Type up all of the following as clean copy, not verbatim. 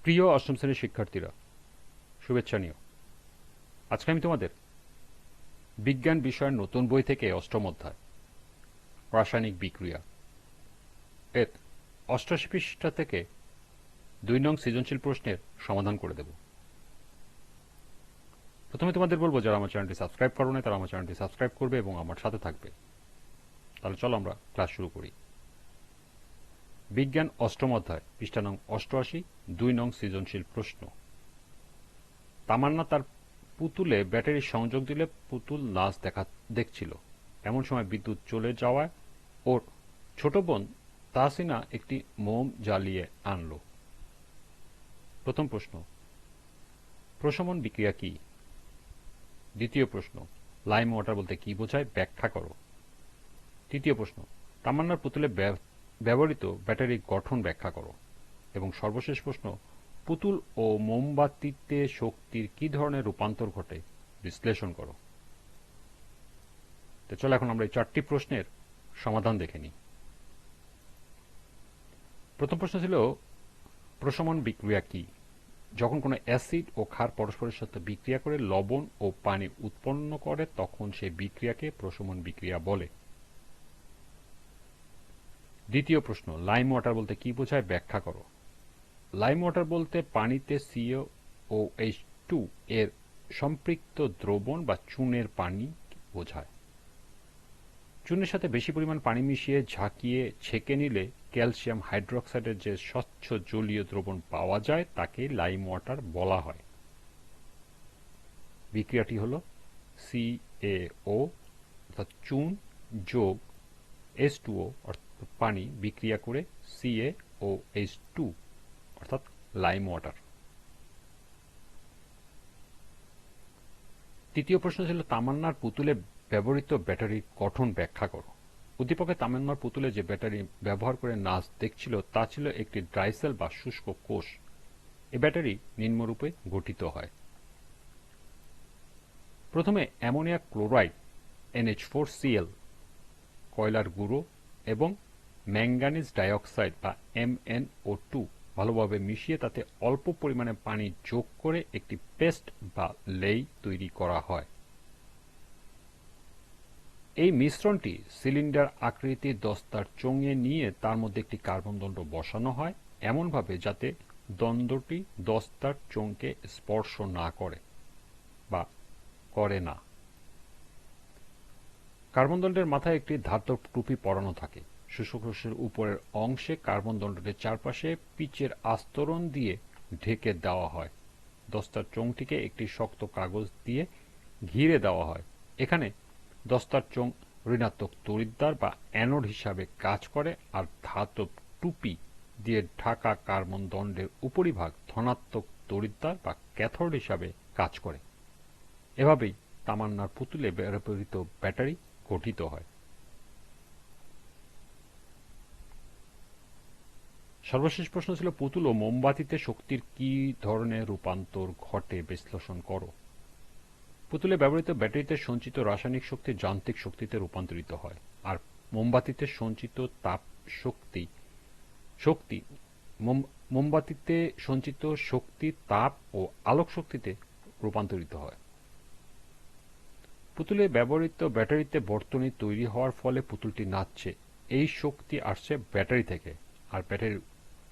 প্রিয় অষ্টম শ্রেণীর শিক্ষার্থীরা, শুভেচ্ছা নিও। আজকে আমি তোমাদের বিজ্ঞান বিষয়ের নতুন বই থেকে অষ্টম অধ্যায় রাসায়নিক বিক্রিয়া এর ৮৮ পৃষ্ঠা থেকে ২ নং সৃজনশীল প্রশ্নের সমাধান করে দেব। প্রথমে তোমাদের বলবো, যারা আমার চ্যানেলটি সাবস্ক্রাইব করো না তারা আমার চ্যানেলটি সাবস্ক্রাইব করবে এবং আমার সাথে থাকবে। তাহলে চলো আমরা ক্লাস শুরু করি। বিজ্ঞান অষ্টম অধ্যায়, পৃষ্ঠা নং ৮৮, ২ নং সৃজনশীল প্রশ্ন। তামান্না তার পুতুলে ব্যাটারি সংযোগ দিলে পুতুল নাচ দেখছিল। এমন সময় বিদ্যুৎ চলে যাওয়ায় ওর ছোট বোন তাহসিনা একটি মোম জ্বালিয়ে আনলো। প্রথম প্রশ্ন, প্রশমন বিক্রিয়া কি? দ্বিতীয় প্রশ্ন, লাইম ওয়াটার বলতে কি বোঝায়, ব্যাখ্যা করো। তৃতীয় প্রশ্ন, তামান্নার পুতুলে ব্যবহৃত ব্যাটারির গঠন ব্যাখ্যা করো। এবং সর্বশেষ প্রশ্ন, পুতুল ও মোমবাতিতে শক্তির কি ধরনের রূপান্তর ঘটে বিশ্লেষণ করো। তো চলো এখন আমরা এই 4টি প্রশ্নের সমাধান দেখে নিই। প্রথম প্রশ্ন ছিল, প্রশমন বিক্রিয়া কি? যখন কোনো অ্যাসিড ও ক্ষার পরস্পরের সাথে বিক্রিয়া করে লবণ ও পানি উৎপন্ন করে তখন সেই বিক্রিয়াকে প্রশমন বিক্রিয়া বলে। দ্বিতীয় প্রশ্ন, লাইম ওয়াটার বলতে কি বোঝায়, ব্যাখ্যা করো। লাইম ওয়াটার বলতে পানিতে COOH2 এর সম্পৃক্ত দ্রবণ বা চুনের পানি বোঝায়। চুনের সাথে বেশি পরিমাণ পানি মিশিয়ে ঝাঁকিয়ে ছেঁকে নিলে ক্যালসিয়াম হাইড্রোক্সাইডের যে স্বচ্ছ জলীয় দ্রবণ পাওয়া যায় তাকে লাইম ওয়াটার বলা হয়। বিক্রিয়াটি হল CaO অর্থাৎ চুন যোগ H2O অর্থাৎ পানি বিক্রিয়া করে CaOH2 অর্থাৎ লাইম ওয়াটার। তৃতীয় প্রশ্ন ছিল, তামান্নার পুতুলে ব্যবহৃত ব্যাটারির গঠন ব্যাখ্যা করো। উদ্দীপকে তামান্নার পুতুলে যে ব্যাটারি ব্যবহার করে নাচ দেখছিল তা ছিল একটি ড্রাইসেল বা শুষ্ক কোষ। এ ব্যাটারি নিম্নরূপে গঠিত হয়। প্রথমে অ্যামোনিয়া ক্লোরাইড NH4Cl, কয়লার গুঁড়ো এবং ম্যাঙ্গানিজ ডাইঅক্সাইড বা MnO2 ভালোভাবে মিশিয়ে তাতে অল্প পরিমাণে পানি যোগ করে একটি পেস্ট বা লেই তৈরি করা হয়। এই মিশ্রণটি সিলিন্ডার আকৃতির দস্তার চোঙে নিয়ে তার মধ্যে একটি কার্বন দণ্ড বসানো হয় এমনভাবে যাতে দণ্ডটি দস্তার চোঙকে স্পর্শ না করে বা করে না। কার্বন দণ্ডের মাথায় একটি ধাতব টুপি পরানো থাকে। শুষ্ক কোষের উপরের অংশে কার্বন দণ্ডটির চারপাশে পিচের আস্তরণ দিয়ে ঢেকে দেওয়া হয়। দস্তার চোঙটিকে একটি শক্ত কাগজ দিয়ে ঘিরে দেওয়া হয়। এখানে দস্তার চোঙ ঋণাত্মক তড়িৎদ্বার বা অ্যানোড হিসাবে কাজ করে আর ধাতব টুপি দিয়ে ঢাকা কার্বন দণ্ডের উপরিভাগ ধনাত্মক তড়িৎদ্বার বা ক্যাথোড হিসাবে কাজ করে। এভাবেই তামান্নার পুতুলে ব্যবহৃত ব্যাটারি গঠিত হয়। সর্বশেষ প্রশ্ন ছিল, পুতুল ও মোমবাতিতে শক্তির কি ধরনের রূপান্তর ঘটে বিশ্লেষণ করো। পুতুলে ব্যবহৃত ব্যাটারিতে সঞ্চিত রাসায়নিক শক্তি যান্ত্রিক শক্তিতে রূপান্তরিত হয়, আর মোমবাতিতে সঞ্চিত তাপ শক্তি মোমবাতিতে সঞ্চিত শক্তি তাপ ও আলোক শক্তিতে রূপান্তরিত হয়। পুতুলে ব্যবহৃত ব্যাটারিতে বর্তনী তৈরি হওয়ার ফলে পুতুলটি নাচছে। এই শক্তি আসছে ব্যাটারি থেকে, আর ব্যাটারির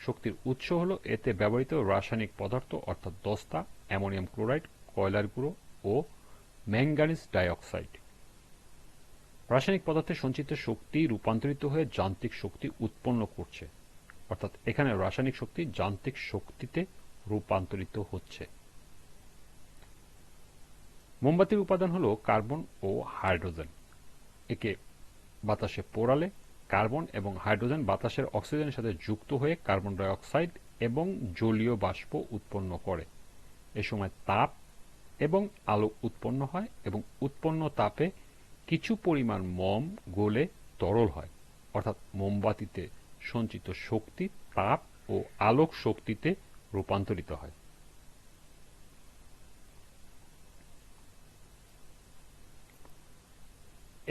শক্তির উৎস হলো এতে ব্যবহৃত রাসায়নিক পদার্থ অর্থাৎ দস্তা, অ্যামোনিয়াম ক্লোরাইড, কয়লার গুঁড়ো ও ম্যাঙ্গানিজ ডাইঅক্সাইড। রাসায়নিক পদার্থে সঞ্চিত শক্তি রূপান্তরিত হয়ে যান্ত্রিক শক্তি উৎপন্ন করছে, অর্থাৎ এখানে রাসায়নিক শক্তি যান্ত্রিক শক্তিতে রূপান্তরিত হচ্ছে। মোমবাতির উপাদান হলো কার্বন ও হাইড্রোজেন। একে বাতাসে পোড়ালে কার্বন এবং হাইড্রোজেন বাতাসের অক্সিজেনের সাথে যুক্ত হয়ে কার্বন ডাই অক্সাইড এবং জলীয় বাষ্প উৎপন্ন করে। এ সময় তাপ এবং আলো উৎপন্ন হয় এবং উৎপন্ন তাপে কিছু পরিমাণ মোম গলে তরল হয়, অর্থাৎ মোমবাতিতে সঞ্চিত শক্তি তাপ ও আলোক শক্তিতে রূপান্তরিত হয়।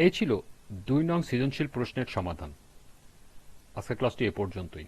এই ছিল 2 নং সৃজনশীল প্রশ্নের সমাধান। আজকের ক্লাসটি এ পর্যন্তই।